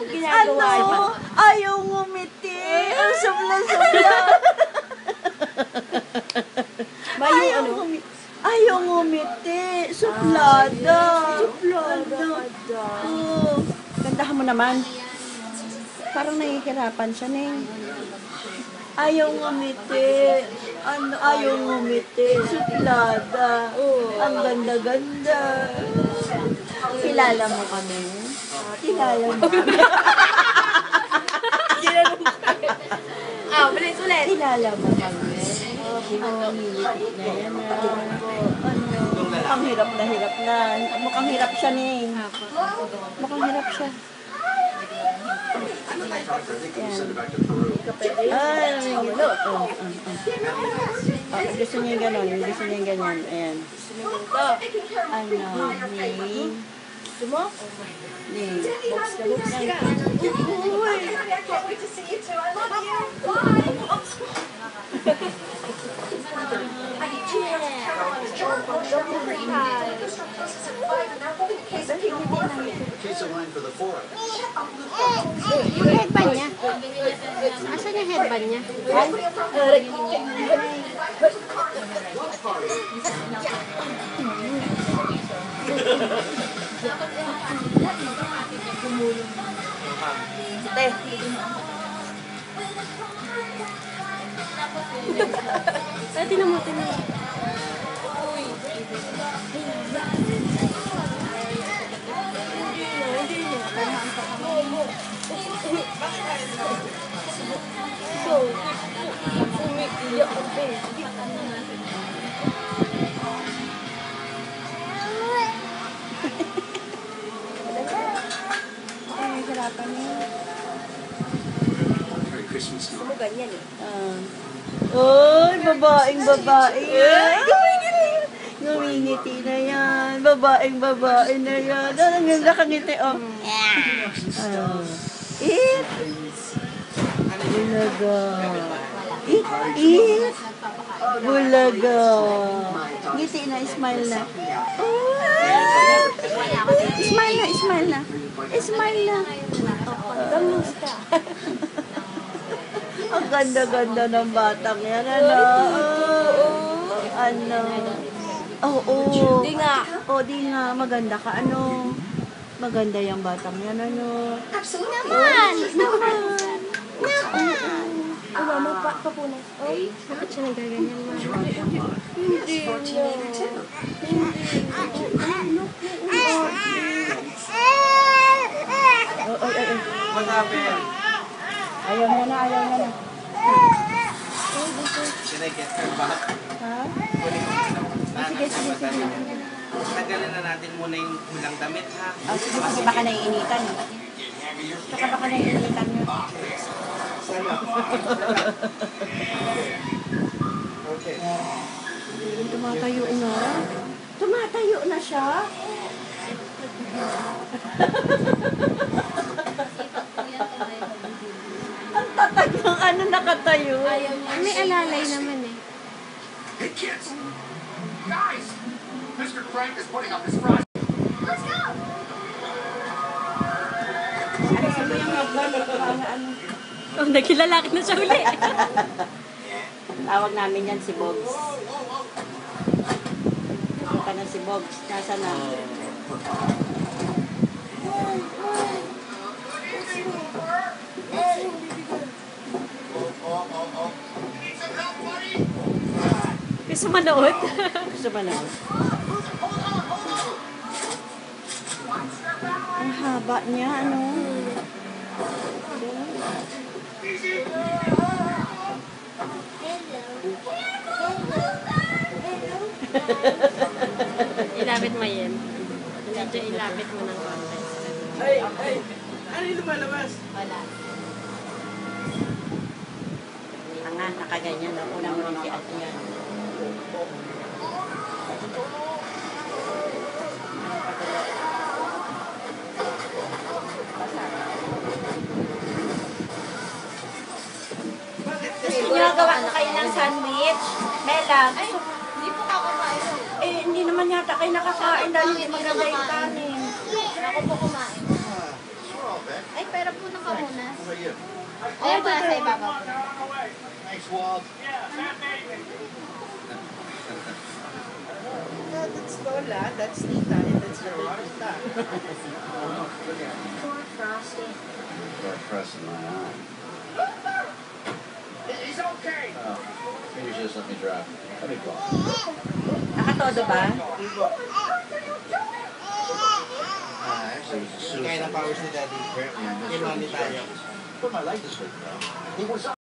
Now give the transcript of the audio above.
Ginagawa niya. Ayaw ngumiti. Ang sabla-sabla. Ayaw ngumiti. Suplada. Oh. Gandahan mo naman. Parang nahihirapan siya, Neng. Ayaw ngumiti. Ayaw ngumiti. Suplada. Ang ganda-ganda. Kilala mo kami? Kilala mo kami? Bilis ulit. Kilala mo kami? Ngumiti na yan. Mukhang hirap na. Mukhang hirap siya, Neng. Mukhang hirap siya. Gusto niya yung gano'n. Gusto niya yung ganyan. Ayan. Ning. Gusto mo? Ning. Box na box ka. Yung headband niya. Asan yung headband niya? Tinan mo. Merry Christmas. Gusto mo ganyan eh. Oy, babaeng babae yan. Ngumingiti na yan. Babaeng babae na yan. Ang ganda kangiti, oh. Eat. Bulaga. Eat. Bulaga. Ngiti na, smile na. Smile na. Kamusta? Ang ganda-ganda ng batang yan, ano? Oo. Di nga. Di nga. Maganda ka, ano? Maganda yung batang yan, ano? Naman! Mama, papunas. Bakit siya nagaganyan, ma? Hindi What happened? Ayaw mo na. Should I get her back? Ha? Sige. Tagalin na natin muna yung hulang damit, ha? Sige, kasi baka naiinitan. Saka baka naiinitan yun. Okay. Tumatayo na siya. Ang tatag ng ano nakatayo. May alalay naman eh. Hey kids! Guys! Mr. Frank is putting up his fries. Let's go! Alisin mo yung headband. Nagkilalaki na siya uli. Tawag namin yan si Bobs. Ano ka na si Bobs? Nasa na? Gusto manood? Gusto ba na? Ang haba niya, ano? Ilapit mo yan. Medyo ilapit mo ng konti. Ay! Ano yung lumalabas? Wala. Nga, nakaganyan na. Unang si Ate yan. Gusto niyo gawa ko kayo ng sandwich? Mela, gusto ko. Hindi po ako kumain. Hindi naman yata kayo nakakain dahil hindi maganda yung kanin. Ako po kumain. We're all back. Ay, Ayan pa sa ibabaw. Thanks, Walt. That's Lola, that's Tita, and that's the big Tita. Poor Frosty. Start pressing my eye. He's okay. Oh, maybe just let me drop. Let me go. Nakatodo ba? Actually, it was a Kaya suicide. ng powers ni Daddy. Apparently, I Kay Mami tayo. But my light is good, though. He was